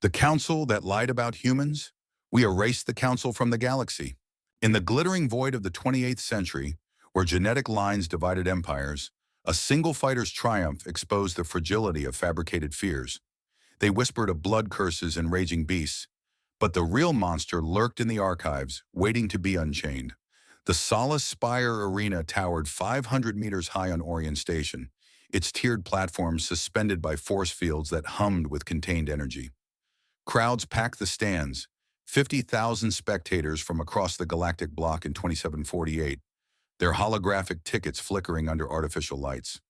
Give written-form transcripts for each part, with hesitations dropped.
The council that lied about humans? We erased the council from the galaxy. In the glittering void of the 28th century, where genetic lines divided empires, a single fighter's triumph exposed the fragility of fabricated fears. They whispered of blood curses and raging beasts, but the real monster lurked in the archives, waiting to be unchained. The Solace Spire Arena towered 500 meters high on Orion Station, its tiered platforms suspended by force fields that hummed with contained energy. Crowds packed the stands, 50,000 spectators from across the Galactic block in 2748, their holographic tickets flickering under artificial lights.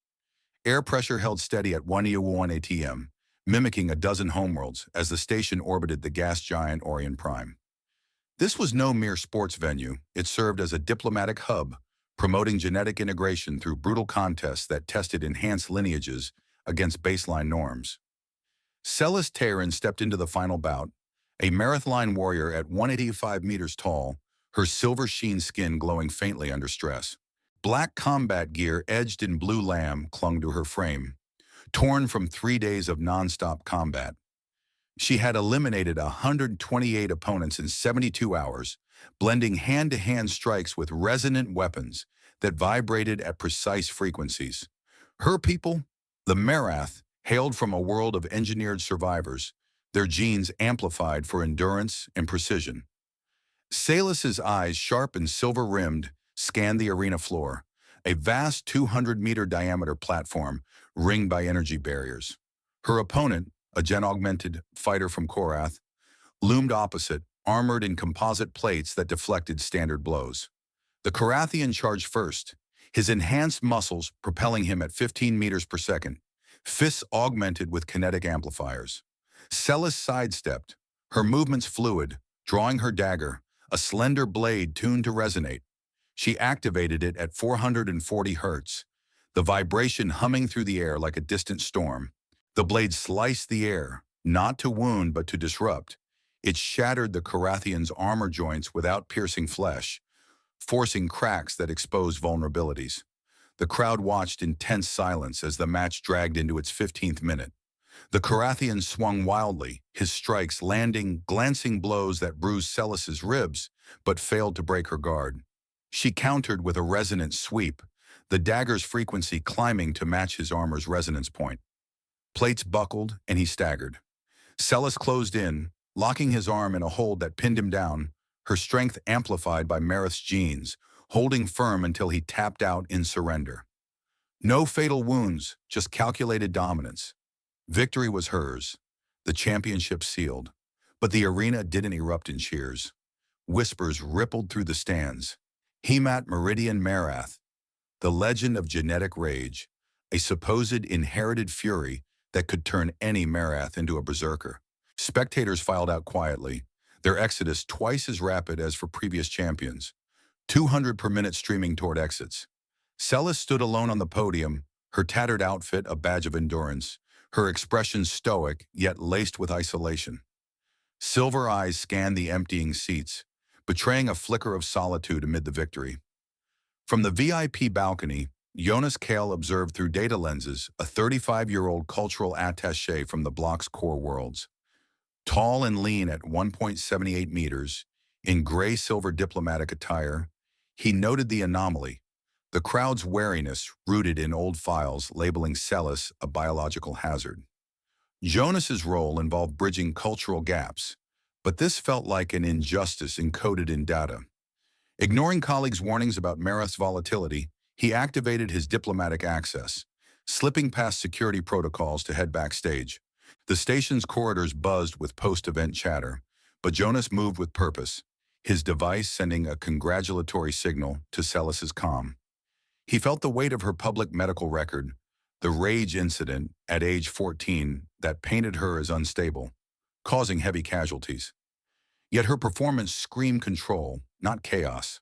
Air pressure held steady at 101 ATM, mimicking a dozen homeworlds as the station orbited the gas giant Orion Prime. This was no mere sports venue. It served as a diplomatic hub, promoting genetic integration through brutal contests that tested enhanced lineages against baseline norms. Celis Terran stepped into the final bout, a Merrath line warrior at 185 meters tall, her silver-sheen skin glowing faintly under stress. Black combat gear edged in blue lamb clung to her frame, torn from 3 days of non-stop combat. She had eliminated 128 opponents in 72 hours, blending hand-to-hand strikes with resonant weapons that vibrated at precise frequencies. Her people, the Merrath, hailed from a world of engineered survivors, their genes amplified for endurance and precision. Celis's eyes, sharp and silver-rimmed, scanned the arena floor, a vast 200-meter diameter platform ringed by energy barriers. Her opponent, a gen-augmented fighter from Korath, loomed opposite, armored in composite plates that deflected standard blows. The Korathian charged first, his enhanced muscles propelling him at 15 meters per second, fists augmented with kinetic amplifiers. Celis sidestepped, her movements fluid, drawing her dagger, a slender blade tuned to resonate. She activated it at 440 hertz, the vibration humming through the air like a distant storm. The blade sliced the air, not to wound but to disrupt. It shattered the Korathian's armor joints without piercing flesh, forcing cracks that exposed vulnerabilities. The crowd watched in tense silence as the match dragged into its 15th minute. The Korathian swung wildly, his strikes landing glancing blows that bruised Celis's ribs, but failed to break her guard. She countered with a resonant sweep, the dagger's frequency climbing to match his armor's resonance point. Plates buckled, and he staggered. Celis closed in, locking his arm in a hold that pinned him down, her strength amplified by Merrath's genes, holding firm until he tapped out in surrender. No fatal wounds, just calculated dominance. Victory was hers, the championship sealed. But the arena didn't erupt in cheers. Whispers rippled through the stands. Hemat Meridian Merrath, the legend of genetic rage, a supposed inherited fury that could turn any Merrath into a berserker. Spectators filed out quietly, their exodus twice as rapid as for previous champions, 200 per minute streaming toward exits. Celis stood alone on the podium, her tattered outfit a badge of endurance, her expression stoic yet laced with isolation. Silver eyes scanned the emptying seats, betraying a flicker of solitude amid the victory. From the VIP balcony, Jonas Kale observed through data lenses a 35-year-old cultural attaché from the block's core worlds. Tall and lean at 1.78 meters, in gray-silver diplomatic attire, he noted the anomaly, the crowd's wariness rooted in old files labeling Celis a biological hazard. Jonas's role involved bridging cultural gaps, but this felt like an injustice encoded in data. Ignoring colleagues' warnings about Merrath's volatility, he activated his diplomatic access, slipping past security protocols to head backstage. The station's corridors buzzed with post-event chatter, but Jonas moved with purpose, his device sending a congratulatory signal to Celis's comm. He felt the weight of her public medical record, the rage incident at age 14 that painted her as unstable, causing heavy casualties. Yet her performance screamed control, not chaos.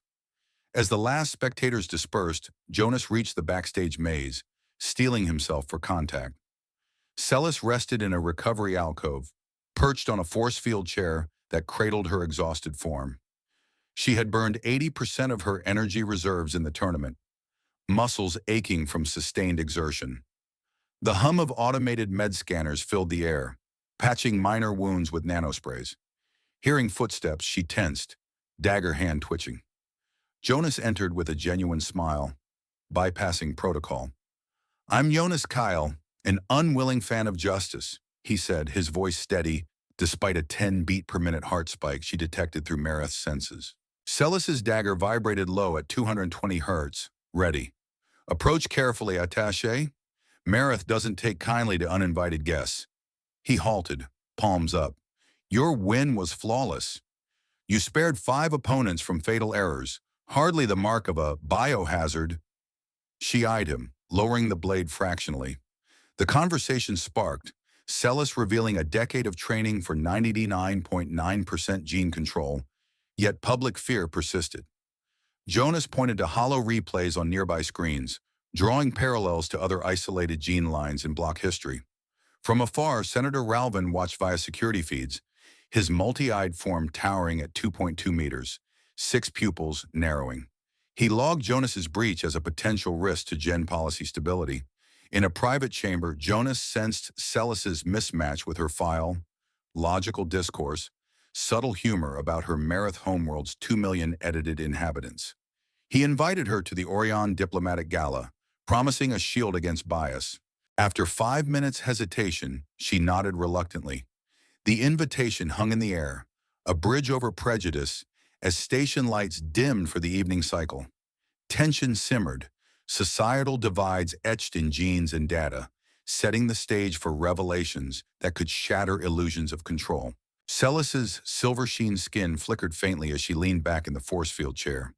As the last spectators dispersed, Jonas reached the backstage maze, steeling himself for contact. Celis rested in a recovery alcove, perched on a force field chair that cradled her exhausted form. She had burned 80% of her energy reserves in the tournament, muscles aching from sustained exertion. The hum of automated med scanners filled the air, patching minor wounds with nanosprays. Hearing footsteps, she tensed, dagger hand twitching. Jonas entered with a genuine smile, bypassing protocol. "I'm Jonas Kyle, an unwilling fan of justice," he said, his voice steady, despite a 10-beat-per-minute heart spike she detected through Merrath's senses. Celis's dagger vibrated low at 220 hertz. "Ready. Approach carefully, attaché. Merrath doesn't take kindly to uninvited guests." He halted, palms up. "Your win was flawless. You spared 5 opponents from fatal errors, hardly the mark of a biohazard." She eyed him, lowering the blade fractionally. The conversation sparked, Celis revealing a decade of training for 99.9% gene control, yet public fear persisted. Jonas pointed to hollow replays on nearby screens, drawing parallels to other isolated gene lines in block history. From afar, Senator Ralvin watched via security feeds, his multi-eyed form towering at 2.2 meters, 6 pupils narrowing. He logged Jonas's breach as a potential risk to gen policy stability. In a private chamber, Jonas sensed Celis's mismatch with her file, logical discourse, subtle humor about her Merrath homeworld's 2 million edited inhabitants. He invited her to the Orion diplomatic gala, promising a shield against bias. After 5 minutes' hesitation, she nodded reluctantly. The invitation hung in the air, a bridge over prejudice, as station lights dimmed for the evening cycle. Tension simmered, societal divides etched in genes and data, setting the stage for revelations that could shatter illusions of control. Celis's silver-sheen skin flickered faintly as she leaned back in the force field chair,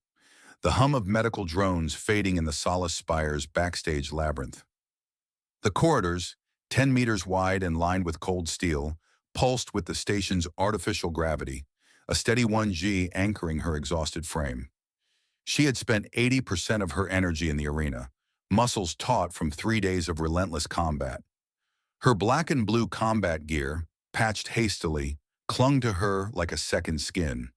the hum of medical drones fading in the Solace Spire's backstage labyrinth. The corridors, 10 meters wide and lined with cold steel, pulsed with the station's artificial gravity, a steady 1G anchoring her exhausted frame. She had spent 80% of her energy in the arena, muscles taut from 3 days of relentless combat. Her black and blue combat gear, patched hastily, clung to her like a second skin.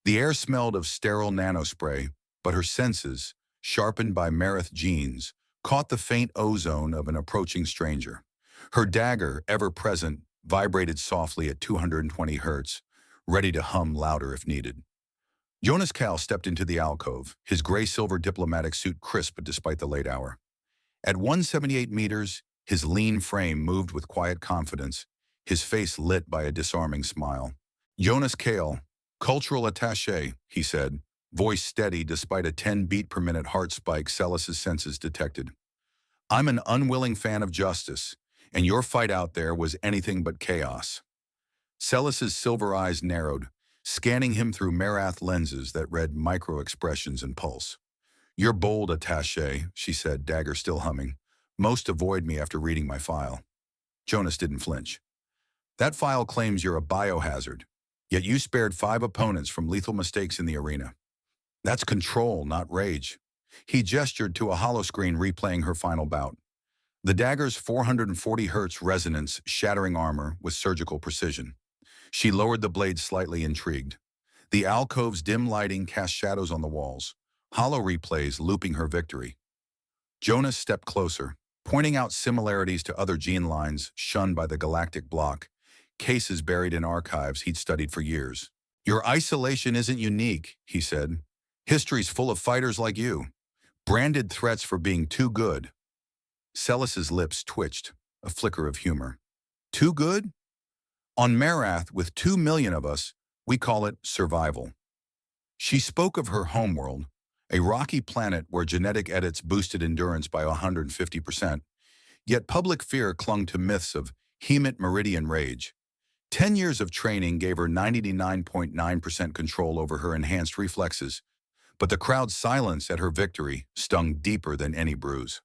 The air smelled of sterile nanospray, but her senses, sharpened by Merrath genes, caught the faint ozone of an approaching stranger. Her dagger, ever present, vibrated softly at 220 hertz, ready to hum louder if needed. Jonas Kyle stepped into the alcove, his gray-silver diplomatic suit crisp despite the late hour. At 178 meters, his lean frame moved with quiet confidence, his face lit by a disarming smile. "Jonas Kyle, cultural attaché," he said, voice steady despite a 10-beat-per-minute heart spike Celis's senses detected. "I'm an unwilling fan of justice, and your fight out there was anything but chaos." Celis's silver eyes narrowed, scanning him through Merrath lenses that read micro-expressions and pulse. "You're bold, attaché," she said, dagger still humming. "Most avoid me after reading my file." Jonas didn't flinch. "That file claims you're a biohazard, yet you spared 5 opponents from lethal mistakes in the arena. That's control, not rage." He gestured to a holoscreen replaying her final bout. The dagger's 440 hertz resonance shattering armor with surgical precision. She lowered the blade slightly, intrigued. The alcove's dim lighting cast shadows on the walls, hollow replays looping her victory. Jonas stepped closer, pointing out similarities to other gene lines shunned by the Galactic bloc, cases buried in archives he'd studied for years. "Your isolation isn't unique," he said. "History's full of fighters like you, branded threats for being too good." Celis's lips twitched, a flicker of humor. "Too good? On Merrath, with 2 million of us, we call it survival." She spoke of her homeworld, a rocky planet where genetic edits boosted endurance by 150%, yet public fear clung to myths of hemat meridian rage. 10 years of training gave her 99.9% control over her enhanced reflexes, but the crowd's silence at her victory stung deeper than any bruise.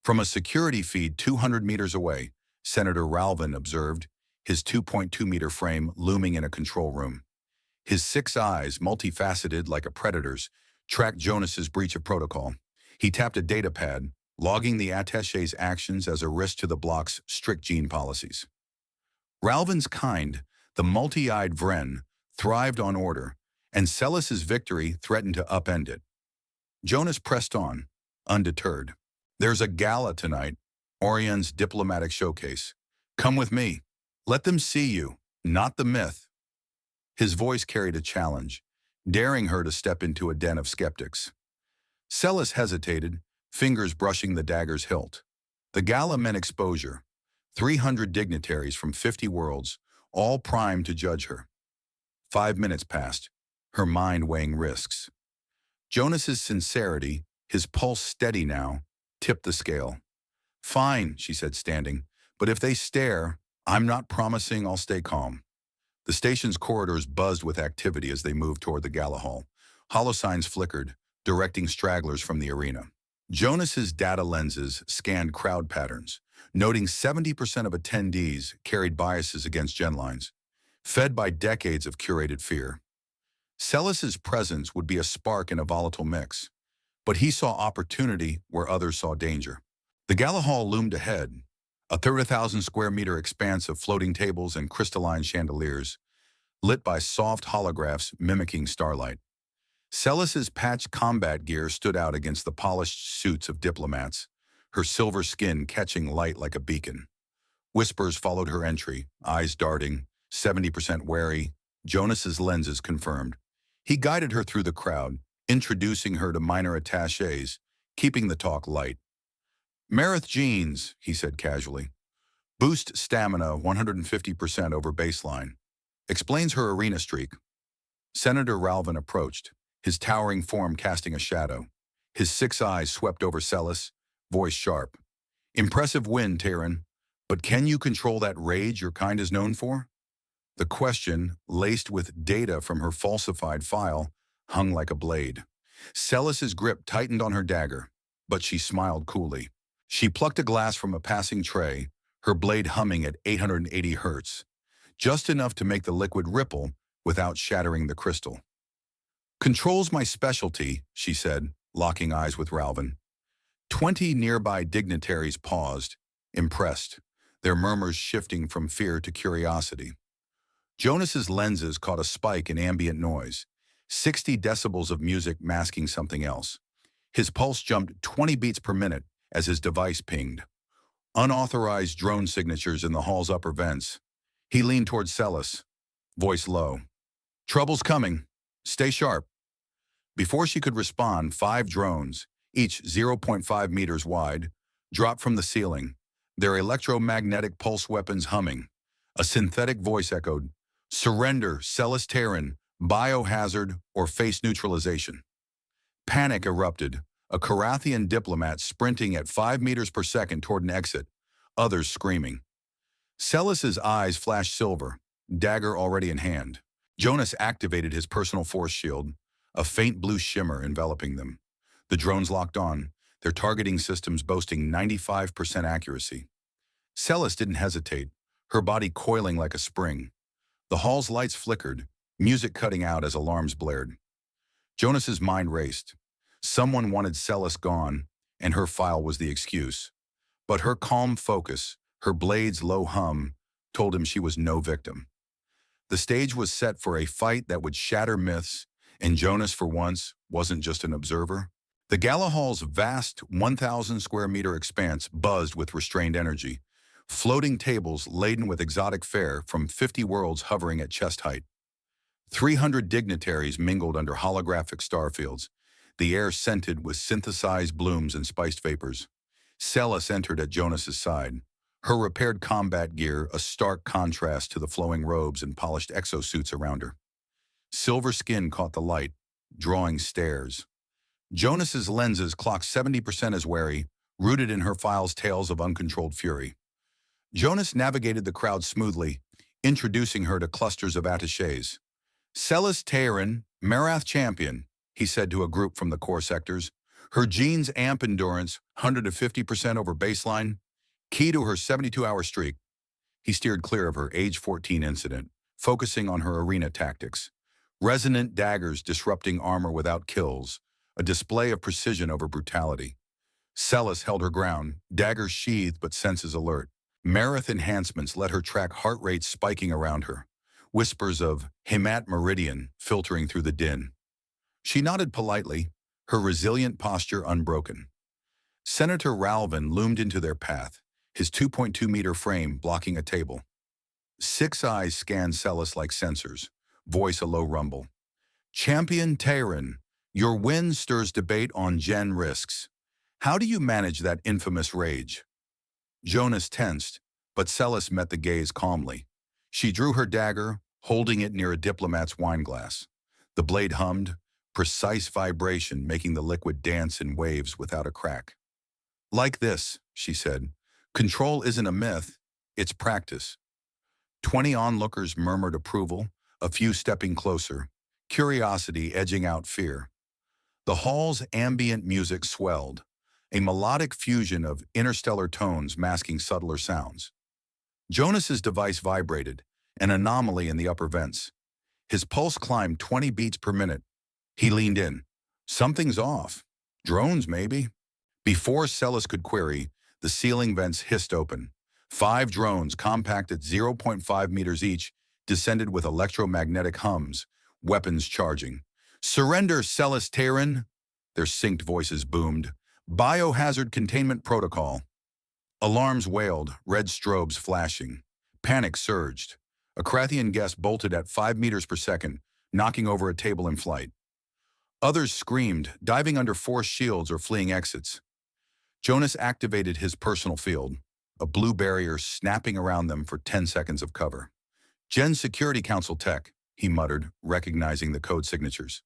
From a security feed 200 meters away, Senator Ralvin observed, his 2.2-meter frame looming in a control room. His 6 eyes, multifaceted like a predator's, tracked Jonas's breach of protocol. He tapped a data pad, logging the attaché's actions as a risk to the block's strict gene policies. Ralvin's kind, the multi-eyed Vren, thrived on order, and Celis's victory threatened to upend it. Jonas pressed on, undeterred. "There's a gala tonight, Orion's diplomatic showcase. Come with me." Let them see you, not the myth. His voice carried a challenge, daring her to step into a den of skeptics. Celis hesitated, fingers brushing the dagger's hilt. The gala meant exposure. 300 dignitaries from 50 worlds, all primed to judge her. 5 minutes passed, her mind weighing risks. Jonas's sincerity, his pulse steady now, tipped the scale. Fine, she said, standing, but if they stare, I'm not promising I'll stay calm. The station's corridors buzzed with activity as they moved toward the gala hall. Holosigns flickered, directing stragglers from the arena. Jonas's data lenses scanned crowd patterns, noting 70% of attendees carried biases against genlines, fed by decades of curated fear. Celis's presence would be a spark in a volatile mix, but he saw opportunity where others saw danger. The gala hall loomed ahead, a 30,000 square meter expanse of floating tables and crystalline chandeliers, lit by soft holographs mimicking starlight. Celis's patched combat gear stood out against the polished suits of diplomats, her silver skin catching light like a beacon. Whispers followed her entry, eyes darting, 70% wary. Jonas's lenses confirmed. He guided her through the crowd, introducing her to minor attachés, keeping the talk light. Merrath genes, he said casually. Boost stamina 150% over baseline. Explains her arena streak. Senator Ralvin approached, his towering form casting a shadow. His 6 eyes swept over Celis, voice sharp. Impressive win, Terran, but can you control that rage your kind is known for? The question, laced with data from her falsified file, hung like a blade. Celis's grip tightened on her dagger, but she smiled coolly. She plucked a glass from a passing tray, her blade humming at 880 hertz, just enough to make the liquid ripple without shattering the crystal. Control's my specialty, she said, locking eyes with Ralvin. 20 nearby dignitaries paused, impressed, their murmurs shifting from fear to curiosity. Jonas's lenses caught a spike in ambient noise, 60 decibels of music masking something else. His pulse jumped 20 beats per minute as his device pinged. Unauthorized drone signatures in the hall's upper vents. He leaned toward Celis, voice low. Trouble's coming. Stay sharp. Before she could respond, 5 drones, each 0.5 meters wide, dropped from the ceiling, their electromagnetic pulse weapons humming. A synthetic voice echoed, surrender, Celis Terran, biohazard, or face neutralization. Panic erupted, a Carathian diplomat sprinting at 5 meters per second toward an exit, others screaming. Celis's eyes flashed silver, dagger already in hand. Jonas activated his personal force shield, a faint blue shimmer enveloping them. The drones locked on, their targeting systems boasting 95% accuracy. Celis didn't hesitate, her body coiling like a spring. The hall's lights flickered, music cutting out as alarms blared. Jonas's mind raced. Someone wanted Celis gone, and her file was the excuse. But her calm focus, her blade's low hum, told him she was no victim. The stage was set for a fight that would shatter myths, and Jonas, for once, wasn't just an observer. The gala hall's vast 1,000 square meter expanse buzzed with restrained energy, floating tables laden with exotic fare from 50 worlds hovering at chest height. 300 dignitaries mingled under holographic starfields, the air scented with synthesized blooms and spiced vapors. Celis entered at Jonas's side, her repaired combat gear a stark contrast to the flowing robes and polished exosuits around her. Silver skin caught the light, drawing stares. Jonas's lenses clocked 70% as wary, rooted in her file's tales of uncontrolled fury. Jonas navigated the crowd smoothly, introducing her to clusters of attachés. Celis Terran, Merrath champion, he said to a group from the core sectors. Her genes amp endurance, 150% over baseline, key to her 72-hour streak. He steered clear of her age 14 incident, focusing on her arena tactics. Resonant daggers disrupting armor without kills, a display of precision over brutality. Celis held her ground, daggers sheathed but senses alert. Merrath enhancements let her track heart rates spiking around her, whispers of hemat meridian filtering through the din. She nodded politely, her resilient posture unbroken. Senator Ralvin loomed into their path, his 2.2-meter frame blocking a table. Six eyes scanned Celis like sensors, voice a low rumble. Champion Terran, your win stirs debate on gen risks. How do you manage that infamous rage? Jonas tensed, but Celis met the gaze calmly. She drew her dagger, holding it near a diplomat's wineglass. The blade hummed, precise vibration making the liquid dance in waves without a crack. Like this, she said. Control isn't a myth, it's practice. 20 onlookers murmured approval, a few stepping closer, curiosity edging out fear. The hall's ambient music swelled, a melodic fusion of interstellar tones masking subtler sounds. Jonas's device vibrated, an anomaly in the upper vents. His pulse climbed 20 beats per minute. He leaned in. Something's off. Drones, maybe? Before Celis could query, the ceiling vents hissed open. 5 drones, compact at 0.5 meters each, descended with electromagnetic hums, weapons charging. Surrender, Celis Terran! Their synced voices boomed. Biohazard containment protocol. Alarms wailed, red strobes flashing. Panic surged. A Krathian guest bolted at 5 meters per second, knocking over a table in flight. Others screamed, diving under force shields or fleeing exits. Jonas activated his personal field, a blue barrier snapping around them for 10 seconds of cover. Gen Security Council Tech, he muttered, recognizing the code signatures.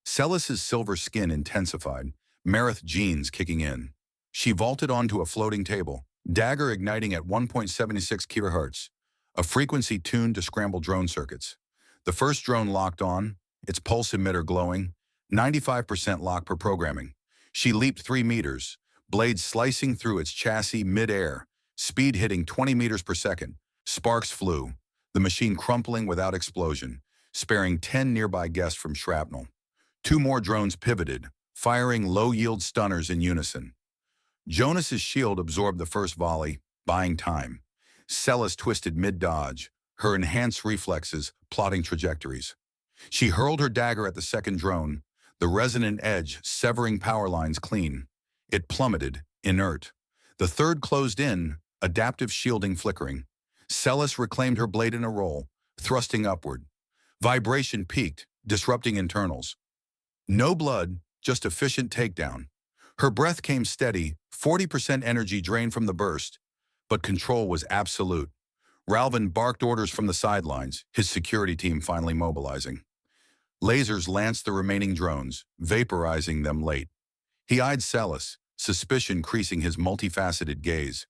Celis's silver skin intensified, Merrath genes kicking in. She vaulted onto a floating table, dagger igniting at 1.76 kHz, a frequency tuned to scramble drone circuits. The first drone locked on, its pulse emitter glowing, 95% lock per programming. She leaped 3 meters, blades slicing through its chassis mid-air, speed hitting 20 meters per second. Sparks flew, the machine crumpling without explosion, sparing 10 nearby guests from shrapnel. 2 more drones pivoted, firing low-yield stunners in unison. Jonas's shield absorbed the first volley, buying time. Celis twisted mid-dodge, her enhanced reflexes plotting trajectories. She hurled her dagger at the second drone, the resonant edge severing power lines clean. It plummeted, inert. The third closed in, adaptive shielding flickering. Celis reclaimed her blade in a roll, thrusting upward. Vibration peaked, disrupting internals. No blood, just efficient takedown. Her breath came steady, 40% energy drained from the burst, but control was absolute. Ralvin barked orders from the sidelines, his security team finally mobilizing. Lasers lanced the remaining drones, vaporizing them late. He eyed Celis, suspicion creasing his multifaceted gaze.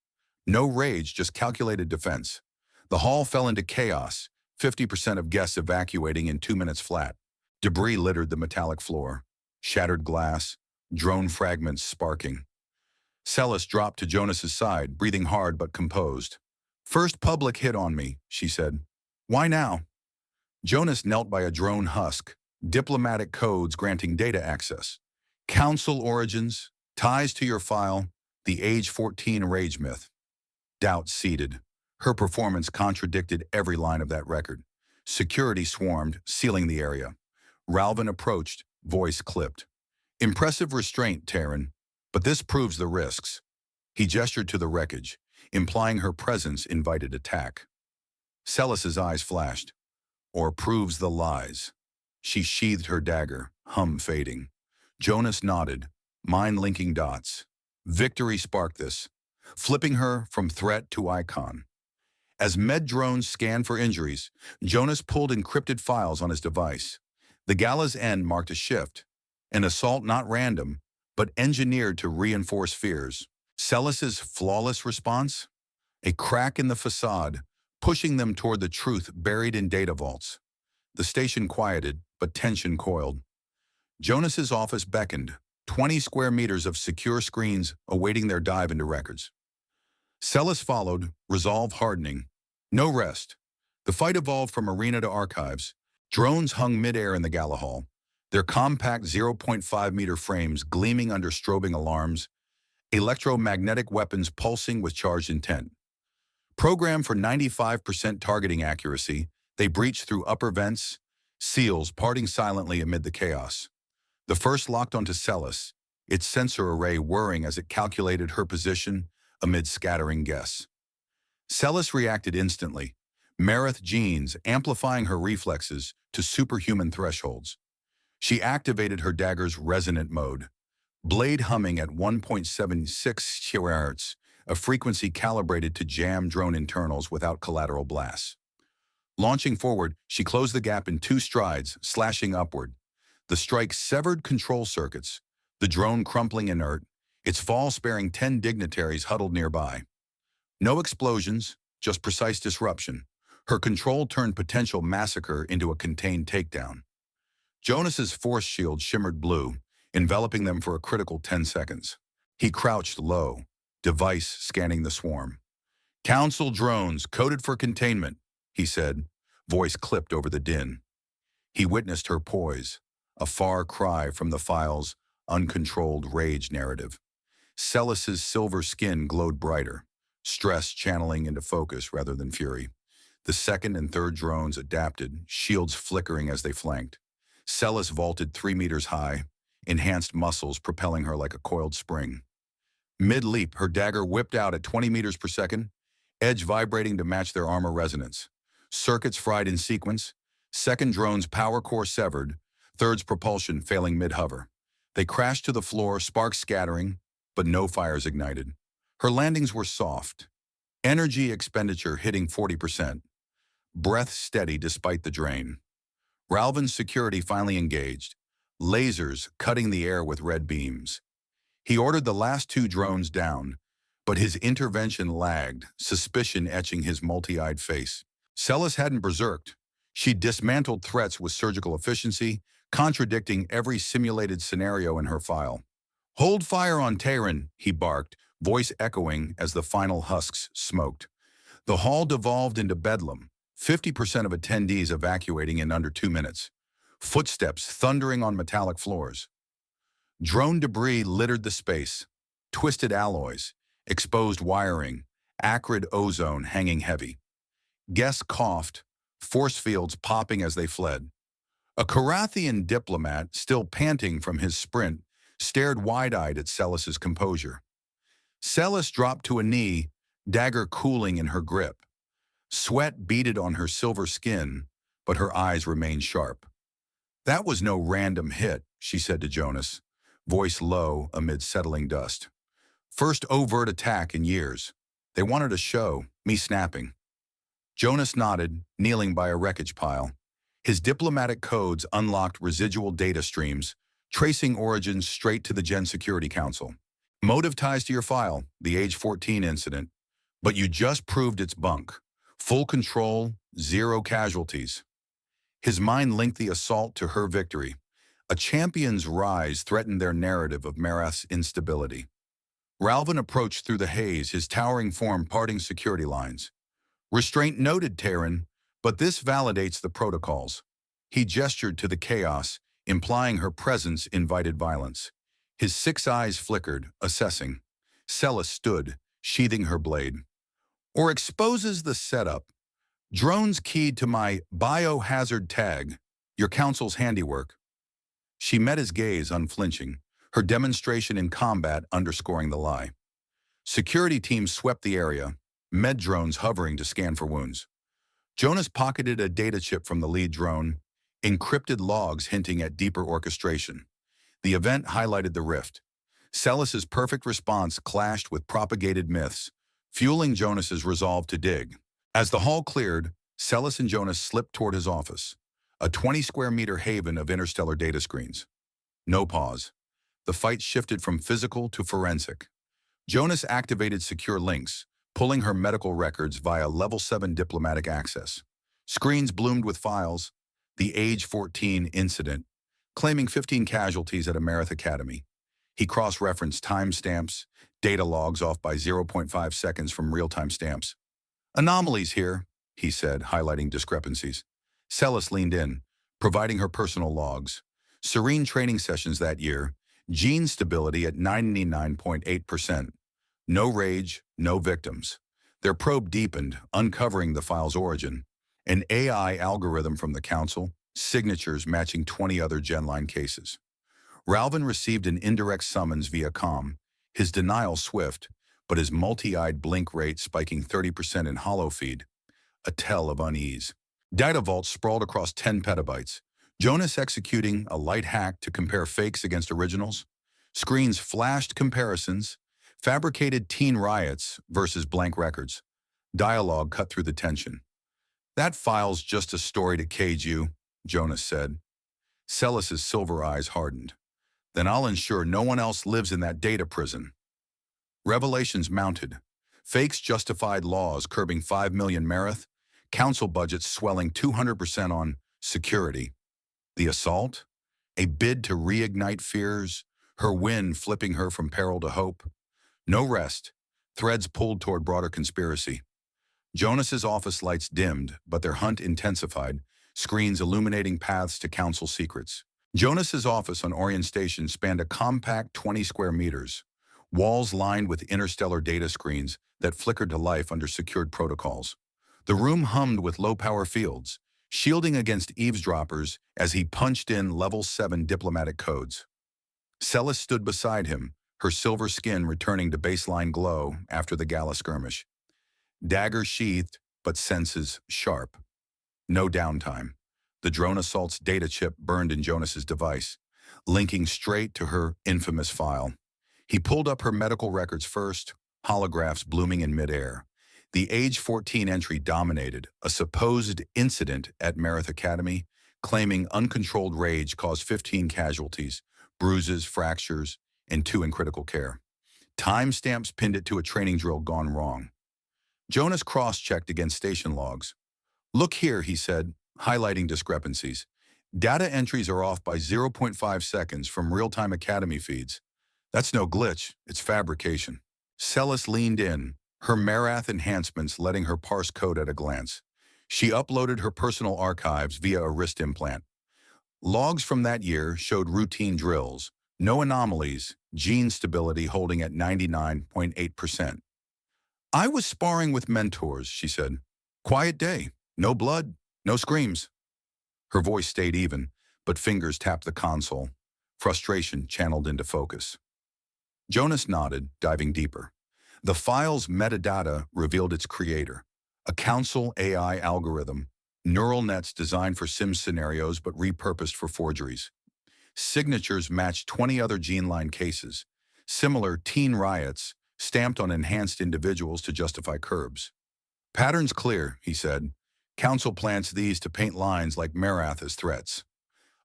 No rage, just calculated defense. The hall fell into chaos, 50% of guests evacuating in 2 minutes flat. Debris littered the metallic floor. Shattered glass, drone fragments sparking. Celis dropped to Jonas's side, breathing hard but composed. First public hit on me, she said. Why now? Jonas knelt by a drone husk, diplomatic codes granting data access. Council origins, ties to your file, the age 14 rage myth. Doubt seeded. Her performance contradicted every line of that record. Security swarmed, sealing the area. Ralvin approached, voice clipped. Impressive restraint, Terran, but this proves the risks. He gestured to the wreckage, implying her presence invited attack. Celis's eyes flashed. Or proves the lies. She sheathed her dagger, hum fading. Jonas nodded, mind linking dots. Victory sparked this, flipping her from threat to icon. As med drones scanned for injuries, Jonas pulled encrypted files on his device. The gala's end marked a shift, an assault not random, but engineered to reinforce fears. Celis's flawless response? A crack in the facade, pushing them toward the truth buried in data vaults. The station quieted, but tension coiled. Jonas's office beckoned, 20 square meters of secure screens awaiting their dive into records. Celis followed, resolve hardening. No rest. The fight evolved from arena to archives. Drones hung midair in the gala hall, their compact 0.5-meter frames gleaming under strobing alarms, electromagnetic weapons pulsing with charged intent. Programmed for 95% targeting accuracy, they breached through upper vents, seals parting silently amid the chaos. The first locked onto Celis, its sensor array whirring as it calculated her position amid scattering guests. Celis reacted instantly, Merrath genes amplifying her reflexes to superhuman thresholds. She activated her dagger's resonant mode, blade humming at 1.76 kHz, a frequency calibrated to jam drone internals without collateral blasts. Launching forward, she closed the gap in 2 strides, slashing upward. The strike severed control circuits, the drone crumpling inert, its fall sparing 10 dignitaries huddled nearby. No explosions, just precise disruption. Her control turned potential massacre into a contained takedown. Jonas's force shield shimmered blue, enveloping them for a critical 10 seconds. He crouched low, device scanning the swarm. "Council drones, coded for containment," he said, voice clipped over the din. He witnessed her poise, a far cry from the file's uncontrolled rage narrative. Celis's silver skin glowed brighter, stress channeling into focus rather than fury. The second and third drones adapted, shields flickering as they flanked. Celis vaulted 3 meters high, enhanced muscles propelling her like a coiled spring. Mid-leap, her dagger whipped out at 20 meters per second, edge vibrating to match their armor resonance. Circuits fried in sequence, second drone's power core severed, third's propulsion failing mid-hover. They crashed to the floor, sparks scattering, but no fires ignited. Her landings were soft, energy expenditure hitting 40%, breath steady despite the drain. Ralvin's security finally engaged, lasers cutting the air with red beams. He ordered the last 2 drones down, but his intervention lagged, suspicion etching his multi-eyed face. Celis hadn't berserked. She dismantled threats with surgical efficiency, contradicting every simulated scenario in her file. "Hold fire on Terran," he barked, voice echoing as the final husks smoked. The hall devolved into bedlam, 50% of attendees evacuating in under 2 minutes. Footsteps thundering on metallic floors. Drone debris littered the space, twisted alloys, exposed wiring, acrid ozone hanging heavy. Guests coughed, force fields popping as they fled. A Carathian diplomat, still panting from his sprint, stared wide-eyed at Celis's composure. Celis dropped to a knee, dagger cooling in her grip. Sweat beaded on her silver skin, but her eyes remained sharp. "That was no random hit," she said to Jonas, voice low amid settling dust. "First overt attack in years. They wanted a show, me snapping." Jonas nodded, kneeling by a wreckage pile. His diplomatic codes unlocked residual data streams, tracing origins straight to the Gen Security Council. "Motive ties to your file, the age 14 incident, but you just proved it's bunk. Full control, 0 casualties." His mind linked the assault to her victory. A champion's rise threatened their narrative of Merrath's instability. Ralvin approached through the haze, his towering form parting security lines. "Restraint noted, Terran, but this validates the protocols." He gestured to the chaos, implying her presence invited violence. His 6 eyes flickered, assessing. Celis stood, sheathing her blade. "Or exposes the setup. Drones keyed to my biohazard tag, your council's handiwork." She met his gaze unflinching, her demonstration in combat underscoring the lie. Security teams swept the area, med drones hovering to scan for wounds. Jonas pocketed a data chip from the lead drone, encrypted logs hinting at deeper orchestration. The event highlighted the rift. Celis's perfect response clashed with propagated myths, fueling Jonas's resolve to dig. As the hall cleared, Celis and Jonas slipped toward his office, a 20-square-meter haven of interstellar data screens. No pause. The fight shifted from physical to forensic. Jonas activated secure links, pulling her medical records via Level 7 diplomatic access. Screens bloomed with files, the age 14 incident, claiming 15 casualties at a Merrath academy. He cross-referenced timestamps, data logs off by 0.5 seconds from real-time stamps. "Anomalies here," he said, highlighting discrepancies. Celis leaned in, providing her personal logs. Serene training sessions that year, gene stability at 99.8%. No rage, no victims. Their probe deepened, uncovering the file's origin. An AI algorithm from the Council, signatures matching 20 other GenLine cases. Ralvin received an indirect summons via comm, his denial swift, but his multi-eyed blink rate spiking 30% in hollow feed. a tell of unease. Data vaults sprawled across 10 petabytes. Jonas executing a light hack to compare fakes against originals. Screens flashed comparisons, fabricated teen riots versus blank records. Dialogue cut through the tension. "That file's just a story to cage you," Jonas said. Celis's silver eyes hardened. "Then I'll ensure no one else lives in that data prison." Revelations mounted. Fakes justified laws curbing 5 million Merrath, council budgets swelling 200% on security. The assault? A bid to reignite fears, her win flipping her from peril to hope. No rest. Threads pulled toward broader conspiracy. Jonas's office lights dimmed, but their hunt intensified, screens illuminating paths to council secrets. Jonas's office on Orion Station spanned a compact 20 square meters, walls lined with interstellar data screens that flickered to life under secured protocols. The room hummed with low-power fields, shielding against eavesdroppers as he punched in level 7 diplomatic codes. Celis stood beside him, her silver skin returning to baseline glow after the gala skirmish. Dagger sheathed, but senses sharp. No downtime. The drone assault's data chip burned in Jonas's device, linking straight to her infamous file. He pulled up her medical records first, holographs blooming in midair. The age 14 entry dominated, a supposed incident at Merrath Academy, claiming uncontrolled rage caused 15 casualties, bruises, fractures, and 2 in critical care. Timestamps pinned it to a training drill gone wrong. Jonas cross-checked against station logs. "Look here," he said, highlighting discrepancies. "Data entries are off by 0.5 seconds from real-time Academy feeds. That's no glitch, it's fabrication." Celis leaned in, her Merrath enhancements letting her parse code at a glance. She uploaded her personal archives via a wrist implant. Logs from that year showed routine drills, no anomalies, gene stability holding at 99.8%. "I was sparring with mentors," she said. "Quiet day, no blood, no screams." Her voice stayed even, but fingers tapped the console, frustration channeled into focus. Jonas nodded, diving deeper. The file's metadata revealed its creator, a council AI algorithm, neural nets designed for sim scenarios but repurposed for forgeries. Signatures matched 20 other gene-line cases, similar teen riots stamped on enhanced individuals to justify curbs. "Pattern's clear," he said. "Council plants these to paint lines like Merrath as threats."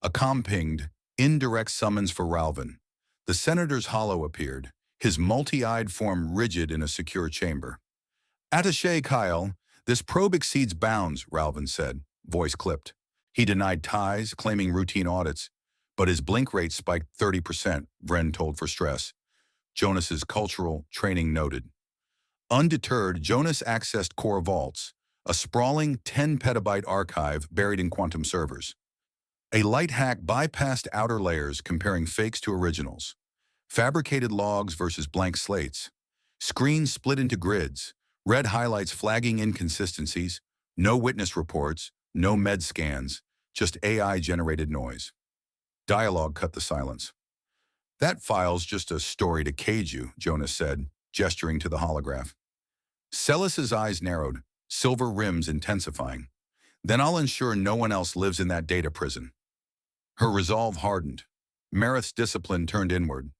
A compinged, indirect summons for Ralvin. The senator's hollow appeared, his multi-eyed form rigid in a secure chamber. "Attaché Kyle, this probe exceeds bounds," Ralvin said, voice clipped. He denied ties, claiming routine audits, but his blink rate spiked 30%, Vren told for stress. Jonas's cultural training noted. Undeterred, Jonas accessed core vaults, a sprawling 10-petabyte archive buried in quantum servers. A light hack bypassed outer layers comparing fakes to originals. Fabricated logs versus blank slates. Screens split into grids, red highlights flagging inconsistencies, no witness reports, no med scans, just AI-generated noise. Dialogue cut the silence. "That file's just a story to cage you," Jonas said, gesturing to the holograph. Celis's eyes narrowed, silver rims intensifying. "Then I'll ensure no one else lives in that data prison." Her resolve hardened. Merrath's discipline turned inward,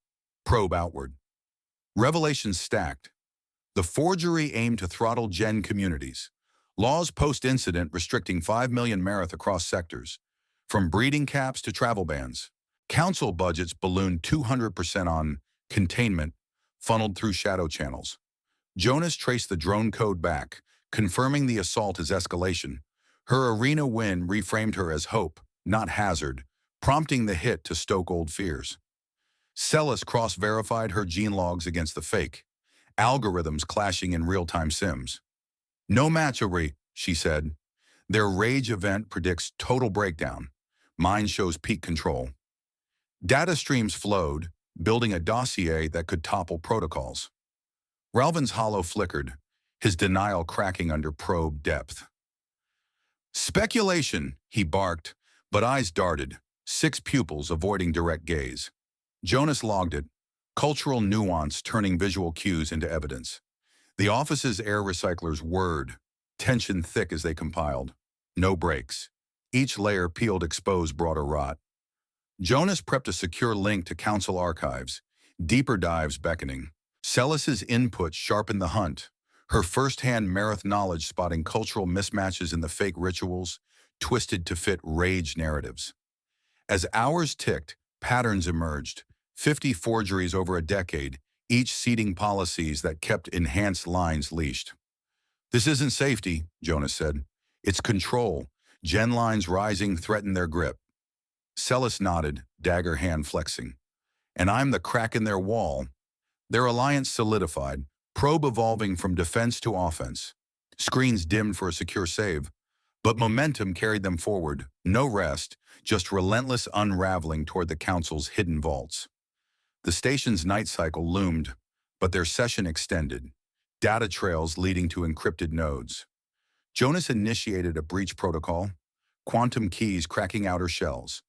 probe outward. Revelations stacked. The forgery aimed to throttle gen communities. Laws post-incident restricting 5 million Merrath across sectors, from breeding caps to travel bans. Council budgets ballooned 200% on containment, funneled through shadow channels. Jonas traced the drone code back, confirming the assault as escalation. Her arena win reframed her as hope, not hazard, prompting the hit to stoke old fears. Celis cross-verified her gene logs against the fake, algorithms clashing in real-time sims. "No matchery," she said. "Their rage event predicts total breakdown. Mine shows peak control." Data streams flowed, building a dossier that could topple protocols. Ralvin's hollow flickered, his denial cracking under probe depth. "Speculation," he barked, but eyes darted, 6 pupils avoiding direct gaze. Jonas logged it, cultural nuance turning visual cues into evidence. The office's air recyclers whirred, tension thick as they compiled. No breaks. Each layer peeled exposed broader rot. Jonas prepped a secure link to council archives, deeper dives beckoning. Celis's input sharpened the hunt, her first-hand Merrath knowledge spotting cultural mismatches in the fake rituals, twisted to fit rage narratives. As hours ticked, patterns emerged, 50 forgeries over a decade, each seeding policies that kept enhanced lines leashed. "This isn't safety," Jonas said. "It's control. Gen lines rising threaten their grip." Celis nodded, dagger hand flexing. "And I'm the crack in their wall." Their alliance solidified, probe evolving from defense to offense. Screens dimmed for a secure save, but momentum carried them forward. No rest, just relentless unraveling toward the council's hidden vaults. The station's night cycle loomed, but their session extended, data trails leading to encrypted nodes. Jonas initiated a breach protocol, quantum keys cracking outer shells.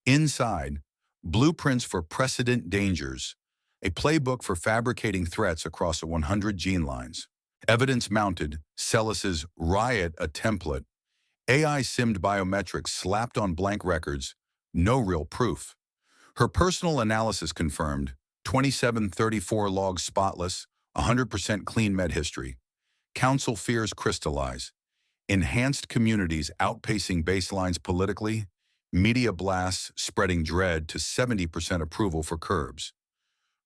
Inside, blueprints for precedent dangers, a playbook for fabricating threats across 100 gene lines. Evidence mounted, Celis's riot a template, AI-simmed biometrics slapped on blank records, no real proof. Her personal analysis confirmed, 2734 logs spotless, 100% clean med history. Council fears crystallize. Enhanced communities outpacing baselines politically, media blasts spreading dread to 70% approval for curbs.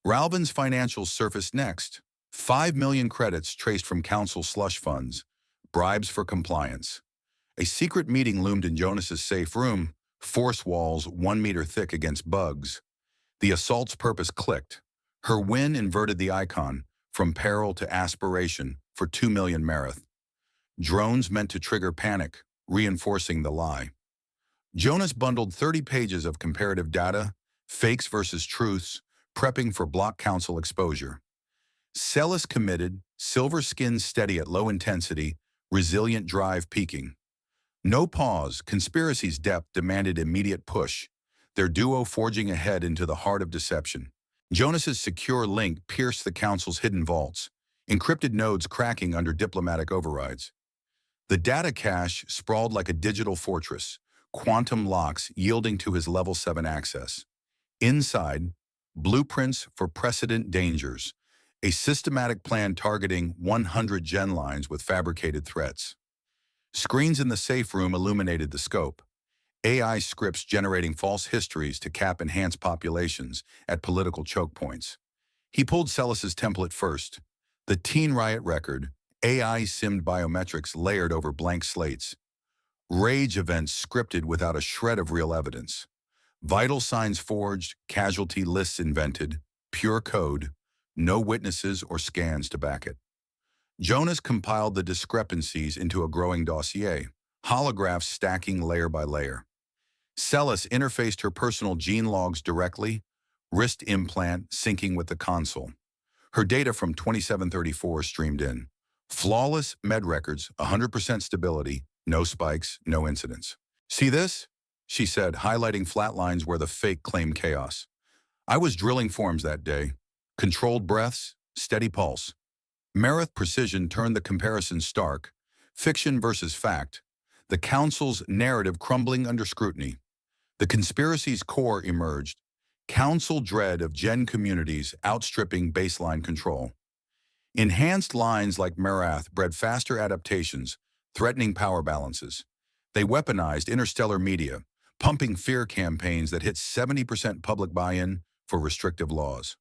Ralvin's financials surfaced next. 5 million credits traced from council slush funds, bribes for compliance. A secret meeting loomed in Jonas's safe room, force walls 1 meter thick against bugs. The assault's purpose clicked. Her win inverted the icon, from peril to aspiration, for 2 million Merrath. Drones meant to trigger panic, reinforcing the lie. Jonas bundled 30 pages of comparative data, fakes versus truths, prepping for block council exposure. Celis committed, silver skin steady at low intensity, resilient drive peaking. No pause, conspiracies' depth demanded immediate push, their duo forging ahead into the heart of deception. Jonas's secure link pierced the council's hidden vaults, encrypted nodes cracking under diplomatic overrides. The data cache sprawled like a digital fortress, quantum locks yielding to his level 7 access. Inside, blueprints for precedent dangers, a systematic plan targeting 100 gen lines with fabricated threats. Screens in the safe room illuminated the scope. AI scripts generating false histories to cap enhanced populations at political choke points. He pulled Celis's template first. The teen riot record, AI-simmed biometrics layered over blank slates. Rage events scripted without a shred of real evidence. Vital signs forged, casualty lists invented, pure code, no witnesses or scans to back it. Jonas compiled the discrepancies into a growing dossier, holographs stacking layer by layer. Celis interfaced her personal gene logs directly, wrist implant syncing with the console. Her data from 2734 streamed in. Flawless med records, 100% stability, no spikes, no incidents. "See this?" she said, highlighting flat lines where the fake claimed chaos. "I was drilling forms that day. Controlled breaths, steady pulse." Merrath precision turned the comparison stark, fiction versus fact, the council's narrative crumbling under scrutiny. The conspiracy's core emerged, council dread of gen communities outstripping baseline control. Enhanced lines like Merrath bred faster adaptations, threatening power balances. They weaponized interstellar media, pumping fear campaigns that hit 70% public buy-in for restrictive laws.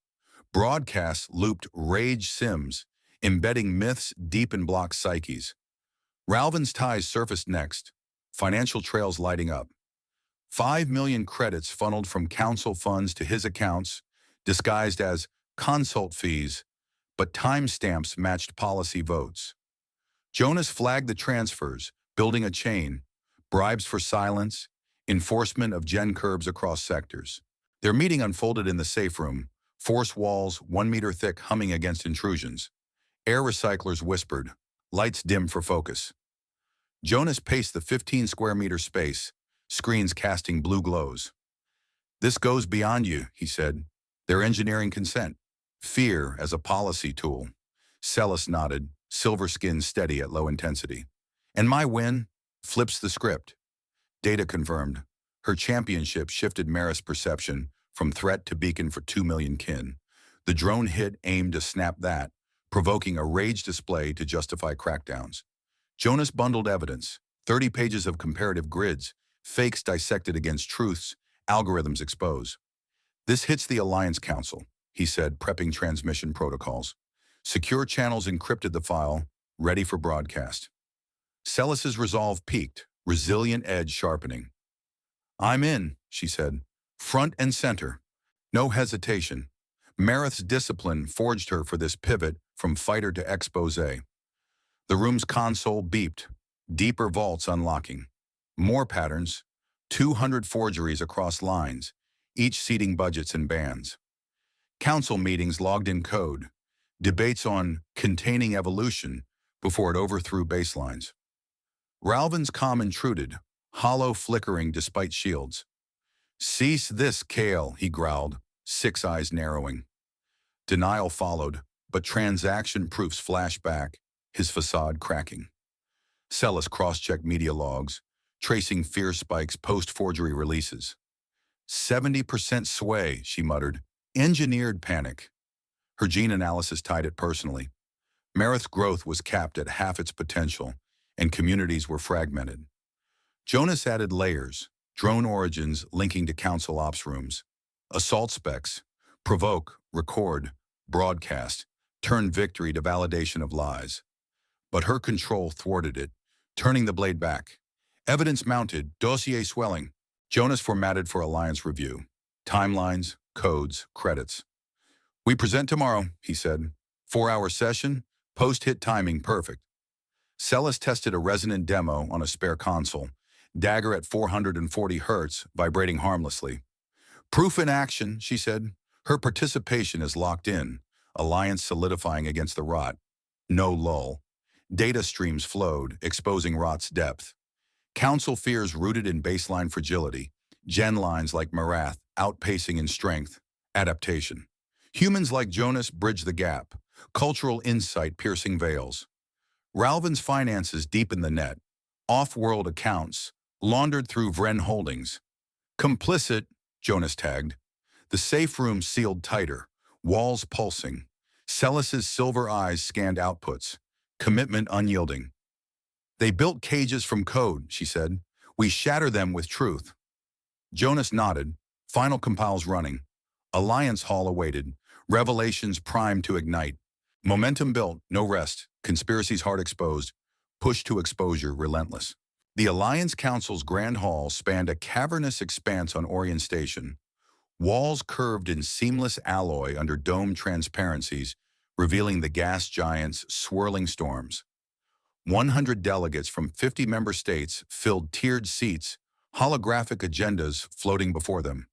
Broadcasts looped rage sims, embedding myths deep in block psyches. Ralvin's ties surfaced next, financial trails lighting up. 5 million credits funneled from council funds to his accounts, disguised as consult fees, but timestamps matched policy votes. Jonas flagged the transfers, building a chain, bribes for silence, enforcement of gen curbs across sectors. Their meeting unfolded in the safe room, force walls 1 meter thick humming against intrusions. Air recyclers whispered, lights dim for focus. Jonas paced the 15 square meter space, screens casting blue glows. "This goes beyond you," he said. "They're engineering consent. Fear as a policy tool." Celis nodded, silver skin steady at low intensity. And my win flips the script. Data confirmed. Her championship shifted Merrath's perception from threat to beacon for 2 million kin. The drone hit aimed to snap that, provoking a rage display to justify crackdowns. Jonas bundled evidence, 30 pages of comparative grids, fakes dissected against truths, algorithms expose. This hits the Alliance Council, he said, prepping transmission protocols. Secure channels encrypted the file, ready for broadcast. Celis's resolve peaked, resilient edge sharpening. I'm in, she said. Front and center. No hesitation. Merrath's discipline forged her for this pivot from fighter to expose. The room's console beeped, deeper vaults unlocking. More patterns, 200 forgeries across lines, each seating budgets and bands. Council meetings logged in code, debates on containing evolution before it overthrew baselines. Ralvin's comm intruded, hollow flickering despite shields. Cease this, Kale, he growled, 6 eyes narrowing. Denial followed, but transaction proofs flashed back, his facade cracking. Celis cross-checked media logs, tracing fear spikes post-forgery releases. 70% sway, she muttered. Engineered panic. Her gene analysis tied it personally. Merrath's growth was capped at half its potential, and communities were fragmented. Jonas added layers, drone origins linking to council ops rooms. Assault specs, provoke, record, broadcast, turn victory to validation of lies. But her control thwarted it, turning the blade back. Evidence mounted, dossier swelling. Jonas formatted for Alliance review. Timelines, codes, credits. We present tomorrow, he said. 4-hour session, post-hit timing perfect. Celis tested a resonant demo on a spare console, dagger at 440 Hz, vibrating harmlessly. Proof in action, she said. Her participation is locked in, Alliance solidifying against the rot. No lull. Data streams flowed, exposing rot's depth. Council fears rooted in baseline fragility, gen lines like Merrath outpacing in strength, adaptation. Humans like Jonas bridge the gap, cultural insight piercing veils. Ralvin's finances deepen the net, off-world accounts, laundered through Vren Holdings. Complicit, Jonas tagged. The safe room sealed tighter, walls pulsing. Celis's silver eyes scanned outputs, commitment unyielding. They built cages from code, she said. We shatter them with truth. Jonas nodded, final compiles running. Alliance Hall awaited, revelations primed to ignite. Momentum built, no rest, conspiracies hard exposed, push to exposure relentless. The Alliance Council's Grand Hall spanned a cavernous expanse on Orion Station. Walls curved in seamless alloy under dome transparencies, revealing the gas giant's swirling storms. 100 delegates from 50 member states filled tiered seats, holographic agendas floating before them.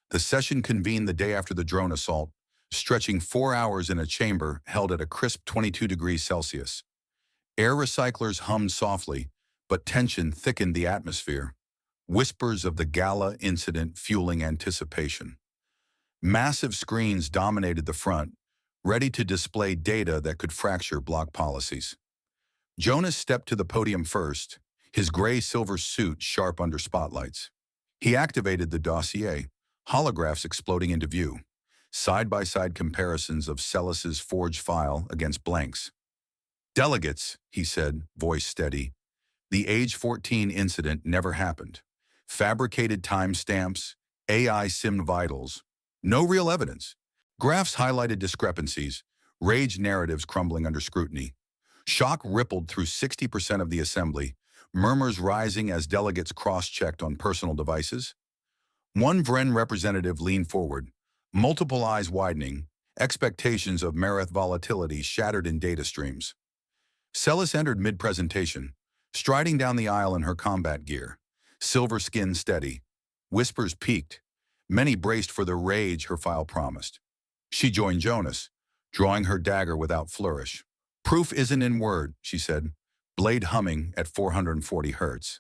The session convened the day after the drone assault, stretching 4 hours in a chamber held at a crisp 22 degrees Celsius. Air recyclers hummed softly, but tension thickened the atmosphere. Whispers of the gala incident fueling anticipation. Massive screens dominated the front, ready to display data that could fracture bloc policies. Jonas stepped to the podium first, his gray-silver suit sharp under spotlights. He activated the dossier, holographs exploding into view. Side-by-side comparisons of Celis's forged file against blanks. Delegates, he said, voice steady. The age 14 incident never happened. Fabricated timestamps, AI sim vitals. No real evidence. Graphs highlighted discrepancies, rage narratives crumbling under scrutiny. Shock rippled through 60% of the assembly, murmurs rising as delegates cross-checked on personal devices. One Vren representative leaned forward, multiple eyes widening, expectations of Merrath volatility shattered in data streams. Celis entered mid-presentation, striding down the aisle in her combat gear, silver skin steady. Whispers peaked. Many braced for the rage her file promised. She joined Jonas, drawing her dagger without flourish. Proof isn't in word, she said, blade humming at 440 Hz.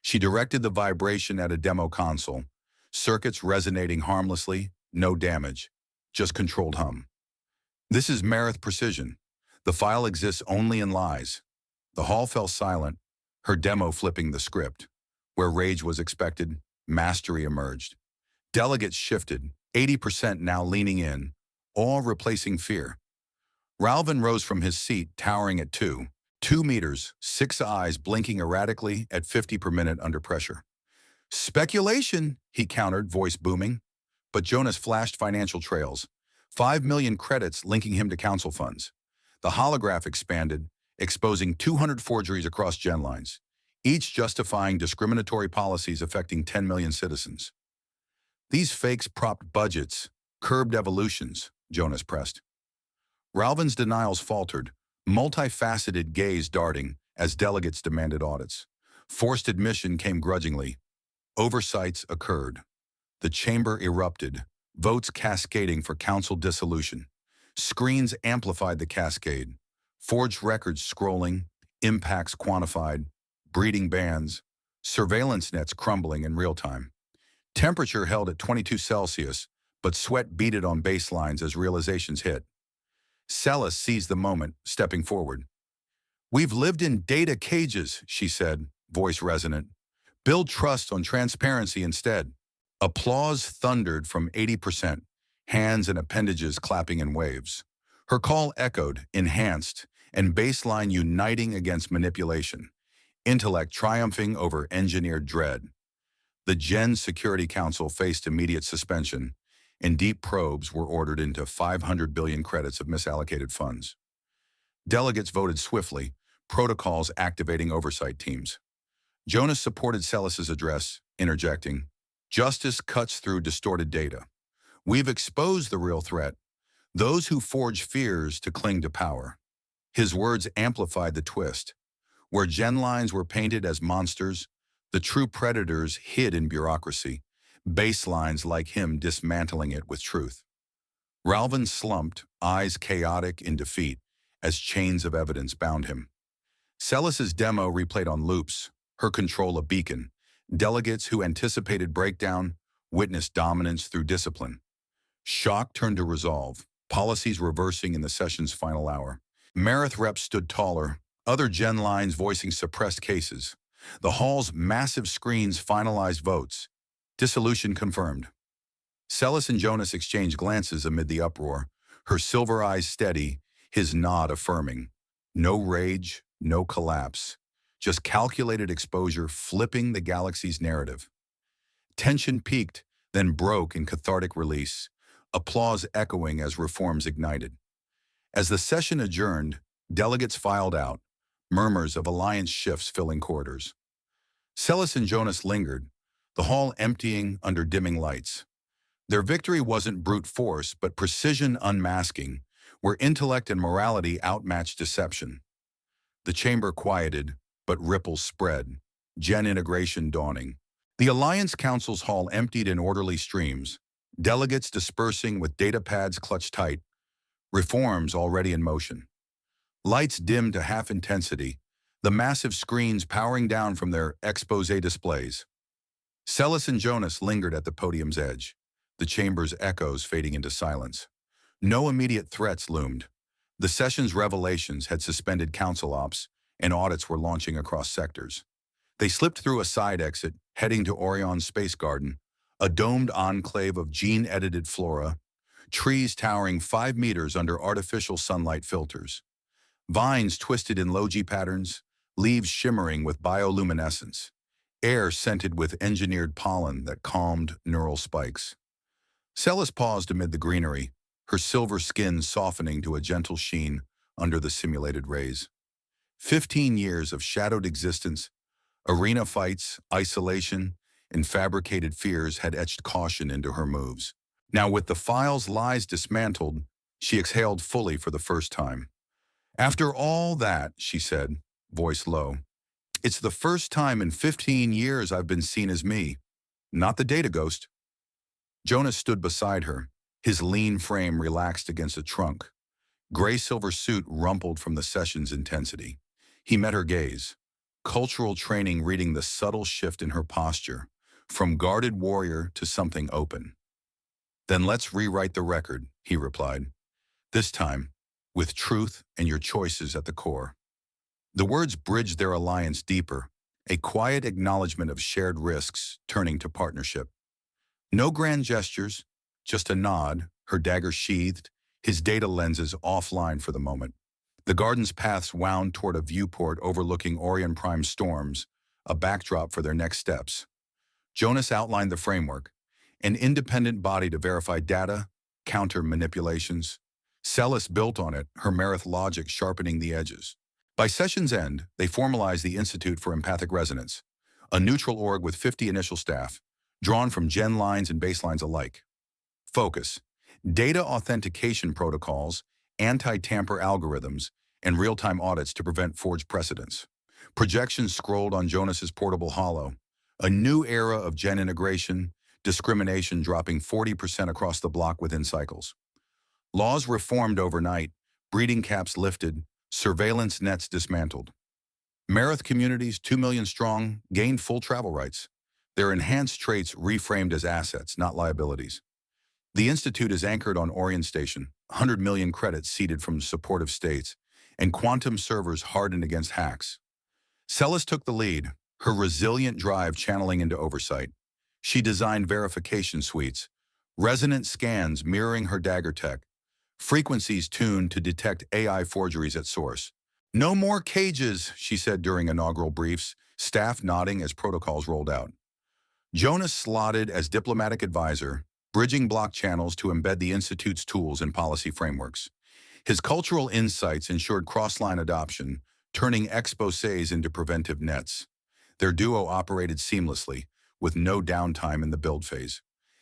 She directed the vibration at a demo console, circuits resonating harmlessly, no damage, just controlled hum. This is Merrath precision. The file exists only in lies. The hall fell silent, her demo flipping the script. Where rage was expected, mastery emerged. Delegates shifted, 80% now leaning in, all replacing fear. Ralvin rose from his seat, towering at 2 meters, 6 eyes blinking erratically at 50 per minute under pressure. Speculation, he countered, voice booming. But Jonas flashed financial trails, 5 million credits linking him to council funds. The holograph expanded, exposing 200 forgeries across gen lines, each justifying discriminatory policies affecting 10 million citizens. These fakes propped budgets, curbed evolutions, Jonas pressed. Ralvin's denials faltered, multifaceted gaze darting as delegates demanded audits. Forced admission came grudgingly. Oversights occurred. The chamber erupted, votes cascading for council dissolution. Screens amplified the cascade. Forged records scrolling, impacts quantified, breeding bans, surveillance nets crumbling in real time. Temperature held at 22 Celsius, but sweat beaded on baselines as realizations hit. Celis seized the moment, stepping forward. "We've lived in data cages," she said, voice resonant. "Build trust on transparency instead." Applause thundered from 80%, hands and appendages clapping in waves. Her call echoed, enhanced, and baseline uniting against manipulation, intellect triumphing over engineered dread. The Gen Security Council faced immediate suspension, and deep probes were ordered into 500 billion credits of misallocated funds. Delegates voted swiftly, protocols activating oversight teams. Jonas supported Celis's address, interjecting, "Justice cuts through distorted data. We've exposed the real threat, those who forge fears to cling to power." His words amplified the twist. Where gen lines were painted as monsters, the true predators hid in bureaucracy, baselines like him dismantling it with truth. Ralvin slumped, eyes chaotic in defeat, as chains of evidence bound him. Celis's demo replayed on loops, her control a beacon. Delegates who anticipated breakdown witnessed dominance through discipline. Shock turned to resolve, policies reversing in the session's final hour. Merrath reps stood taller, other gen lines voicing suppressed cases. The hall's massive screens finalized votes. Dissolution confirmed. Celis and Jonas exchanged glances amid the uproar, her silver eyes steady, his nod affirming. No rage, no collapse, just calculated exposure flipping the galaxy's narrative. Tension peaked, then broke in cathartic release, applause echoing as reforms ignited. As the session adjourned, delegates filed out, murmurs of alliance shifts filling corridors. Celis and Jonas lingered, the hall emptying under dimming lights. Their victory wasn't brute force, but precision unmasking, where intellect and morality outmatched deception. The chamber quieted, but ripples spread, gen integration dawning. The Alliance Council's hall emptied in orderly streams, delegates dispersing with data pads clutched tight, reforms already in motion. Lights dimmed to half intensity, the massive screens powering down from their expose displays. Celis and Jonas lingered at the podium's edge, the chamber's echoes fading into silence. No immediate threats loomed. The session's revelations had suspended council ops, and audits were launching across sectors. They slipped through a side exit, heading to Orion's Space Garden, a domed enclave of gene-edited flora, trees towering 5 meters under artificial sunlight filters. Vines twisted in logi patterns, leaves shimmering with bioluminescence, air scented with engineered pollen that calmed neural spikes. Celis paused amid the greenery, her silver skin softening to a gentle sheen under the simulated rays. 15 years of shadowed existence, arena fights, isolation, and fabricated fears had etched caution into her moves. Now, with the file's lies dismantled, she exhaled fully for the first time. "After all that," she said, voice low, "it's the first time in 15 years I've been seen as me, not the data ghost." Jonas stood beside her, his lean frame relaxed against a trunk. Gray-silver suit rumpled from the session's intensity. He met her gaze, cultural training reading the subtle shift in her posture, from guarded warrior to something open. "Then let's rewrite the record," he replied. "This time, with truth and your choices at the core." The words bridged their alliance deeper, a quiet acknowledgement of shared risks turning to partnership. No grand gestures, just a nod, her dagger sheathed, his data lenses offline for the moment. The garden's paths wound toward a viewport overlooking Orion Prime's storms, a backdrop for their next steps. Jonas outlined the framework, an independent body to verify data, counter manipulations. Celis built on it, her Merrath logic sharpening the edges. By session's end, they formalized the Institute for Empathic Resonance, a neutral org with 50 initial staff, drawn from gen lines and baselines alike. Focus: data authentication protocols, anti-tamper algorithms, and real-time audits to prevent forged precedents. Projections scrolled on Jonas's portable holo, a new era of gen integration, discrimination dropping 40% across the block within cycles. Laws reformed overnight, breeding caps lifted, surveillance nets dismantled. Merrath communities, 2 million strong, gained full travel rights, their enhanced traits reframed as assets, not liabilities. The Institute is anchored on Orion Station, 100 million credits seeded from supportive states, and quantum servers hardened against hacks. Celis took the lead, her resilient drive channeling into oversight. She designed verification suites, resonant scans mirroring her dagger tech, frequencies tuned to detect AI forgeries at source. "No more cages," she said during inaugural briefs, staff nodding as protocols rolled out. Jonas slotted as diplomatic advisor, bridging block channels to embed the Institute's tools and policy frameworks. His cultural insights ensured cross-line adoption, turning exposés into preventive nets. Their duo operated seamlessly, with no downtime in the build phase.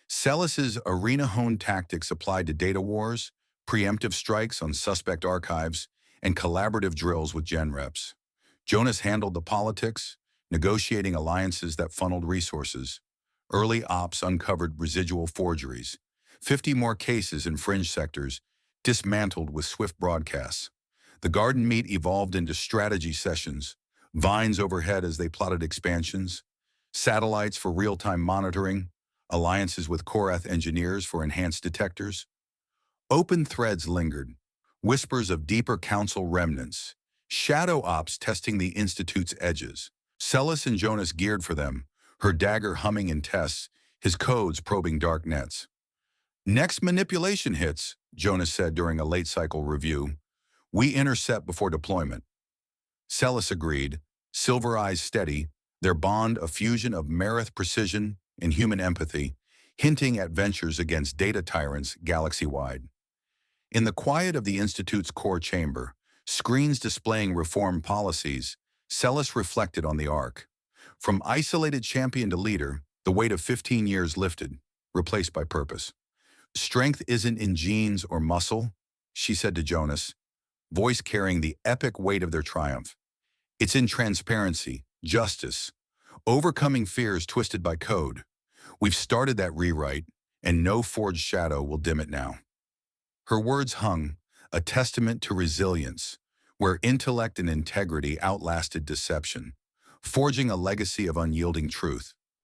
Celis's arena-honed tactics applied to data wars, preemptive strikes on suspect archives, and collaborative drills with gen reps. Jonas handled the politics, negotiating alliances that funneled resources. Early ops uncovered residual forgeries. 50 more cases in fringe sectors, dismantled with swift broadcasts. The garden meet evolved into strategy sessions, vines overhead as they plotted expansions, satellites for real-time monitoring, alliances with Korath engineers for enhanced detectors. Open threads lingered, whispers of deeper council remnants, shadow ops testing the Institute's edges. Celis and Jonas geared for them, her dagger humming in tests, his codes probing dark nets. "Next manipulation hits," Jonas said during a late-cycle review. "We intercept before deployment." Celis agreed, silver eyes steady, their bond a fusion of Merrath precision and human empathy, hinting at ventures against data tyrants galaxy-wide. In the quiet of the Institute's core chamber, screens displaying reform policies, Celis reflected on the arc. From isolated champion to leader, the weight of 15 years lifted, replaced by purpose. "Strength isn't in genes or muscle," she said to Jonas, voice carrying the epic weight of their triumph. "It's in transparency, justice, overcoming fears twisted by code. We've started that rewrite, and no forged shadow will dim it now." Her words hung, a testament to resilience, where intellect and integrity outlasted deception, forging a legacy of unyielding truth.